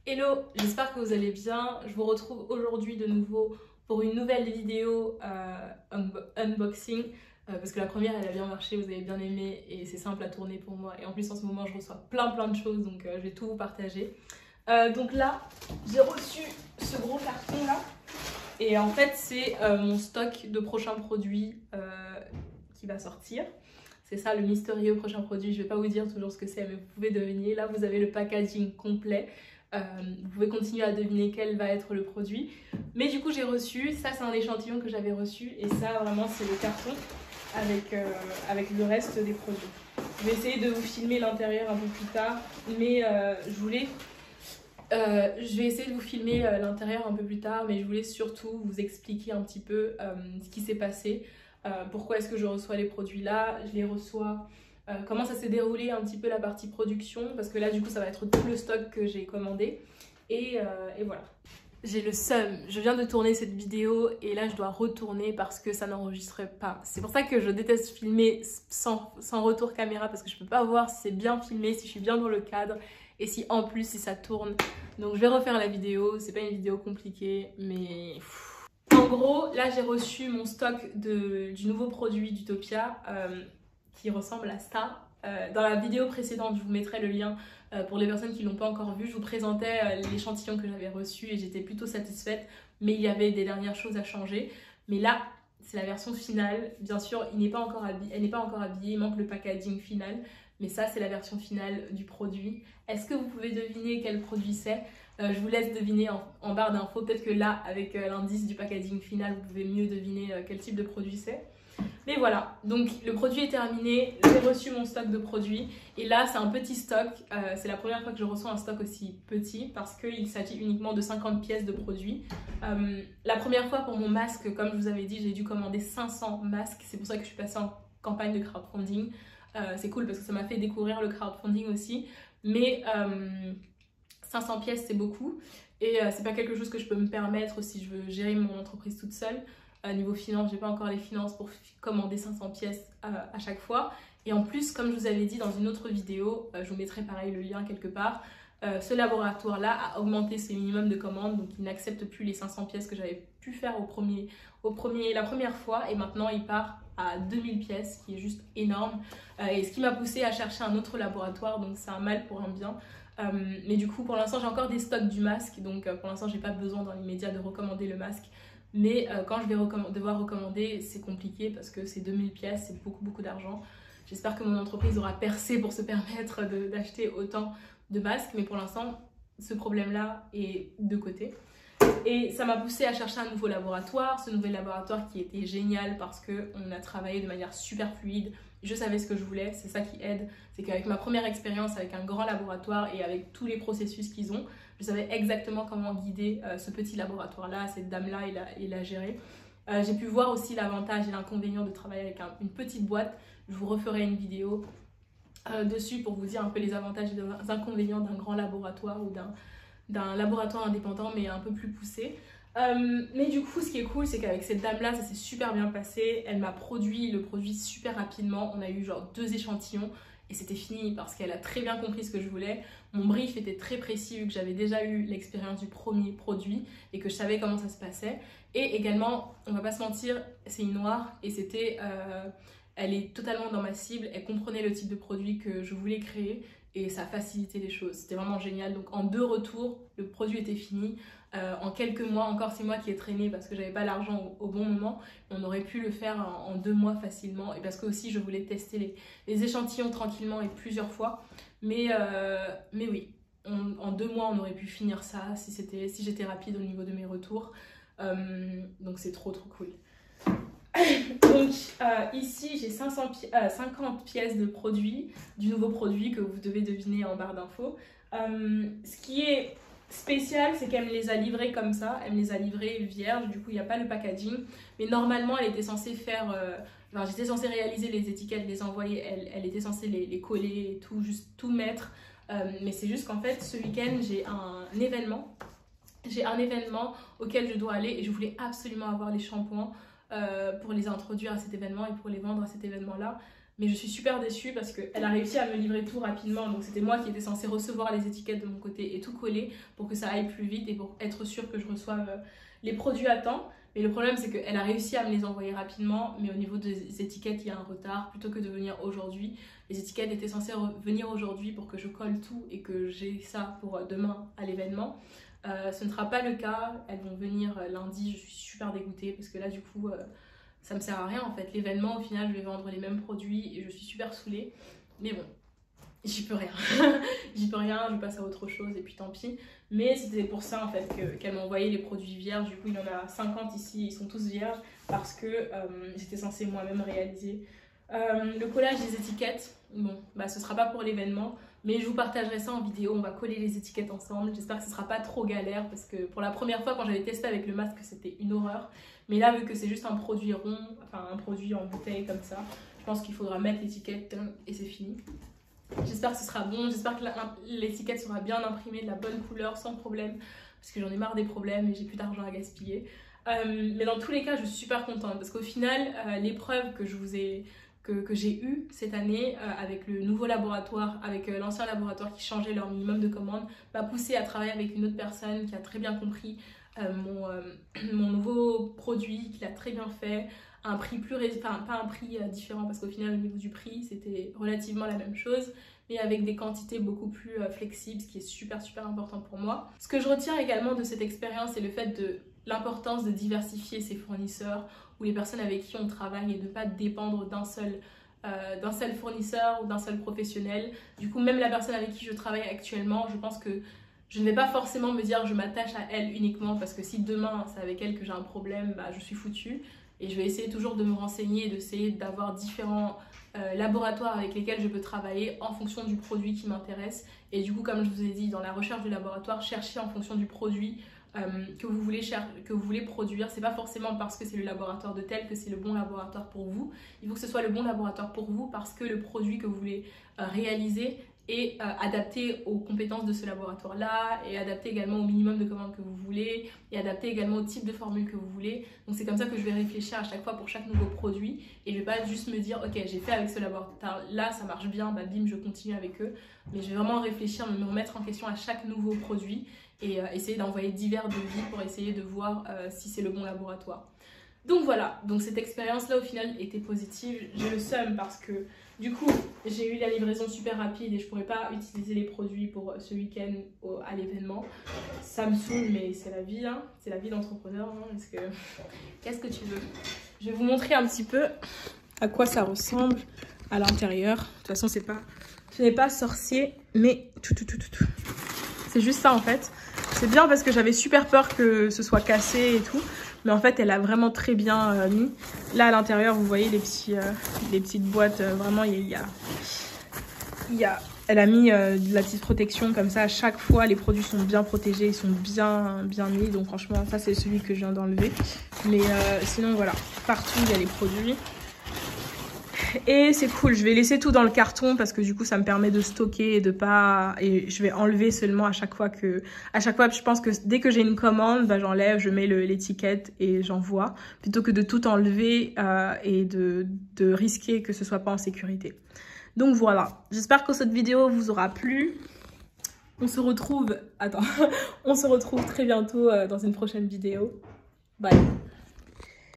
Hello, j'espère que vous allez bien. Je vous retrouve aujourd'hui de nouveau pour une nouvelle vidéo unboxing parce que la première elle a bien marché, vous avez bien aimé et c'est simple à tourner pour moi. Et en plus en ce moment je reçois plein de choses donc je vais tout vous partager. Donc là j'ai reçu ce gros carton là et en fait c'est mon stock de prochains produits qui va sortir. C'est ça le mystérieux prochain produit. Je ne vais pas vous dire toujours ce que c'est, mais vous pouvez deviner. Là, vous avez le packaging complet. Vous pouvez continuer à deviner quel va être le produit. Mais du coup, j'ai reçu. Ça, c'est un échantillon que j'avais reçu. Et ça, vraiment, c'est le carton avec le reste des produits. Je vais essayer de vous filmer l'intérieur un peu plus tard. Mais je vais essayer de vous filmer l'intérieur un peu plus tard. Mais je voulais surtout vous expliquer un petit peu ce qui s'est passé. Pourquoi est-ce que je reçois les produits là, je les reçois, comment ça s'est déroulé un petit peu la partie production, parce que là du coup ça va être tout le stock que j'ai commandé et voilà. J'ai le seum, je viens de tourner cette vidéo et là je dois retourner parce que ça n'enregistrait pas. C'est pour ça que je déteste filmer sans retour caméra, parce que je peux pas voir si c'est bien filmé, si je suis bien dans le cadre et si en plus si ça tourne. Donc je vais refaire la vidéo, c'est pas une vidéo compliquée mais... En gros, là j'ai reçu mon stock du nouveau produit d'Utopia qui ressemble à ça. Dans la vidéo précédente, je vous mettrai le lien pour les personnes qui ne l'ont pas encore vu. Je vous présentais l'échantillon que j'avais reçu et j'étais plutôt satisfaite, mais il y avait des dernières choses à changer. Mais là, c'est la version finale. Bien sûr, elle n'est pas encore habillée, il manque le packaging final. Mais ça, c'est la version finale du produit. Est-ce que vous pouvez deviner quel produit c'est ? Je vous laisse deviner en barre d'infos. Peut-être que là, avec l'indice du packaging final, vous pouvez mieux deviner quel type de produit c'est. Mais voilà, donc le produit est terminé. J'ai reçu mon stock de produits. Et là, c'est un petit stock. C'est la première fois que je reçois un stock aussi petit parce qu'il s'agit uniquement de 50 pièces de produits. La première fois pour mon masque, comme je vous avais dit, j'ai dû commander 500 masques. C'est pour ça que je suis passée en campagne de crowdfunding. C'est cool parce que ça m'a fait découvrir le crowdfunding aussi. Mais 500 pièces, c'est beaucoup. Et c'est pas quelque chose que je peux me permettre si je veux gérer mon entreprise toute seule. Niveau finance, j'ai pas encore les finances pour commander 500 pièces à chaque fois. Et en plus, comme je vous avais dit dans une autre vidéo, je vous mettrai pareil le lien quelque part, ce laboratoire-là a augmenté ses minimums de commandes, donc il n'accepte plus les 500 pièces que j'avais pu faire la première fois, et maintenant il part à 2000 pièces, ce qui est juste énorme. Et ce qui m'a poussé à chercher un autre laboratoire, donc c'est un mal pour un bien. Mais du coup, pour l'instant, j'ai encore des stocks du masque, donc pour l'instant, j'ai pas besoin dans l'immédiat de recommander le masque. Mais quand je vais devoir recommander, c'est compliqué parce que c'est 2000 pièces, c'est beaucoup d'argent. J'espère que mon entreprise aura percé pour se permettre d'acheter autant de masques, mais pour l'instant, ce problème-là est de côté. Et ça m'a poussé à chercher un nouveau laboratoire, ce nouvel laboratoire qui était génial parce qu'on a travaillé de manière super fluide. Je savais ce que je voulais, c'est ça qui aide. C'est qu'avec ma première expérience avec un grand laboratoire et avec tous les processus qu'ils ont, je savais exactement comment guider ce petit laboratoire-là, cette dame-là et la gérer. J'ai pu voir aussi l'avantage et l'inconvénient de travailler avec une petite boîte. Je vous referai une vidéo dessus pour vous dire un peu les avantages et les inconvénients d'un grand laboratoire ou d'un laboratoire indépendant mais un peu plus poussé. Mais du coup, ce qui est cool, c'est qu'avec cette dame-là, ça s'est super bien passé. Elle m'a produit le produit super rapidement. On a eu genre 2 échantillons et c'était fini parce qu'elle a très bien compris ce que je voulais. Mon brief était très précis vu que j'avais déjà eu l'expérience du premier produit et que je savais comment ça se passait. Et également, on va pas se mentir, c'est une noire et elle est totalement dans ma cible. Elle comprenait le type de produit que je voulais créer. Et ça a facilité les choses, c'était vraiment génial. Donc en 2 retours, le produit était fini. En quelques mois, encore c'est moi qui ai traîné parce que j'avais pas l'argent au bon moment. On aurait pu le faire en 2 mois facilement. Et parce que aussi je voulais tester les échantillons tranquillement et plusieurs fois. Mais oui, en 2 mois on aurait pu finir ça si j'étais rapide au niveau de mes retours. Donc c'est trop cool. Donc ici j'ai 50 pièces de produits, du nouveau produit que vous devez deviner en barre d'infos. Ce qui est spécial, c'est qu'elle me les a livrés comme ça, elle me les a livrés vierges, du coup il n'y a pas le packaging. Mais normalement elle était censée faire, j'étais censée réaliser les étiquettes, les envoyer, elle était censée les coller et tout, juste tout mettre. Mais c'est juste qu'en fait ce week-end j'ai un événement. J'ai un événement auquel je dois aller et je voulais absolument avoir les shampoings pour les introduire à cet événement et pour les vendre à cet événement-là. mais je suis super déçue parce qu'elle a réussi à me livrer tout rapidement. Donc c'était moi qui étais censée recevoir les étiquettes de mon côté et tout coller pour que ça aille plus vite et pour être sûre que je reçoive les produits à temps. Mais le problème, c'est qu'elle a réussi à me les envoyer rapidement, mais au niveau des étiquettes, il y a un retard. Plutôt que de venir aujourd'hui, les étiquettes étaient censées venir aujourd'hui pour que je colle tout et que j'ai ça pour demain à l'événement. Ce ne sera pas le cas, elles vont venir lundi, je suis super dégoûtée parce que là, du coup, ça me sert à rien en fait. L'événement, au final, je vais vendre les mêmes produits et je suis super saoulée. Mais bon, j'y peux rien. J'y peux rien, je passe à autre chose et puis tant pis. Mais c'était pour ça en fait qu'elle m'a envoyé les produits vierges. Du coup, il y en a 50 ici, ils sont tous vierges parce que j'étais censée moi-même réaliser. Le collage des étiquettes, bon, bah ce sera pas pour l'événement, mais je vous partagerai ça en vidéo. On va coller les étiquettes ensemble. J'espère que ce sera pas trop galère parce que pour la première fois, quand j'avais testé avec le masque, c'était une horreur. Mais là, vu que c'est juste un produit rond, enfin un produit en bouteille comme ça, je pense qu'il faudra mettre l'étiquette et c'est fini. J'espère que ce sera bon, j'espère que l'étiquette sera bien imprimée, de la bonne couleur, sans problème, parce que j'en ai marre des problèmes et j'ai plus d'argent à gaspiller. Mais dans tous les cas, je suis super contente, parce qu'au final, l'épreuve que j'ai eue cette année avec le nouveau laboratoire, avec l'ancien laboratoire qui changeait leur minimum de commande, m'a poussée à travailler avec une autre personne qui a très bien compris mon nouveau produit, qui l'a très bien fait, à un prix enfin pas un prix différent parce qu'au final au niveau du prix c'était relativement la même chose, mais avec des quantités beaucoup plus flexibles, ce qui est super important pour moi. Ce que je retiens également de cette expérience, c'est le fait de l'importance de diversifier ses fournisseurs ou les personnes avec qui on travaille et de ne pas dépendre d'un seul fournisseur ou d'un seul professionnel. Du coup, même la personne avec qui je travaille actuellement, je pense que je ne vais pas forcément me dire je m'attache à elle uniquement parce que si demain c'est avec elle que j'ai un problème, bah, je suis foutue. Et je vais essayer toujours de me renseigner et d'essayer d'avoir différents laboratoires avec lesquels je peux travailler en fonction du produit qui m'intéresse. Et du coup, comme je vous ai dit, dans la recherche du laboratoire, cherchez en fonction du produit que vous voulez produire. C'est pas forcément parce que c'est le laboratoire de tel que c'est le bon laboratoire pour vous. Il faut que ce soit le bon laboratoire pour vous parce que le produit que vous voulez réaliser est adapté aux compétences de ce laboratoire-là, et adapté également au minimum de commandes que vous voulez, et adapté également au type de formule que vous voulez. Donc c'est comme ça que je vais réfléchir à chaque fois pour chaque nouveau produit, et je vais pas juste me dire ok j'ai fait avec ce laboratoire-là, ça marche bien, bah bim je continue avec eux, mais je vais vraiment réfléchir, me remettre en question à chaque nouveau produit, et essayer d'envoyer divers devis pour essayer de voir si c'est le bon laboratoire. Donc voilà, donc cette expérience-là au final était positive. J'ai le seum parce que du coup j'ai eu la livraison super rapide et je pourrais pas utiliser les produits pour ce week-end à l'événement. Ça me saoule, mais c'est la vie, hein. C'est la vie d'entrepreneur. Hein, qu'est-ce que tu veux? Je vais vous montrer un petit peu à quoi ça ressemble à l'intérieur. De toute façon, ce n'est pas sorcier, mais tout. C'est juste ça en fait. C'est bien parce que j'avais super peur que ce soit cassé et tout. Mais en fait, elle a vraiment très bien mis. Là, à l'intérieur, vous voyez les petites boîtes. Vraiment, elle a mis de la petite protection comme ça. À chaque fois, les produits sont bien protégés. Ils sont bien mis. Donc franchement, ça, c'est celui que je viens d'enlever. Mais sinon, voilà. Partout, il y a les produits. Et c'est cool, je vais laisser tout dans le carton parce que du coup ça me permet de stocker et je vais enlever seulement à chaque fois, je pense que dès que j'ai une commande, bah, j'enlève, je mets l'étiquette et j'envoie, plutôt que de tout enlever et de risquer que ce soit pas en sécurité. Donc voilà, j'espère que cette vidéo vous aura plu. On se retrouve très bientôt dans une prochaine vidéo. Bye.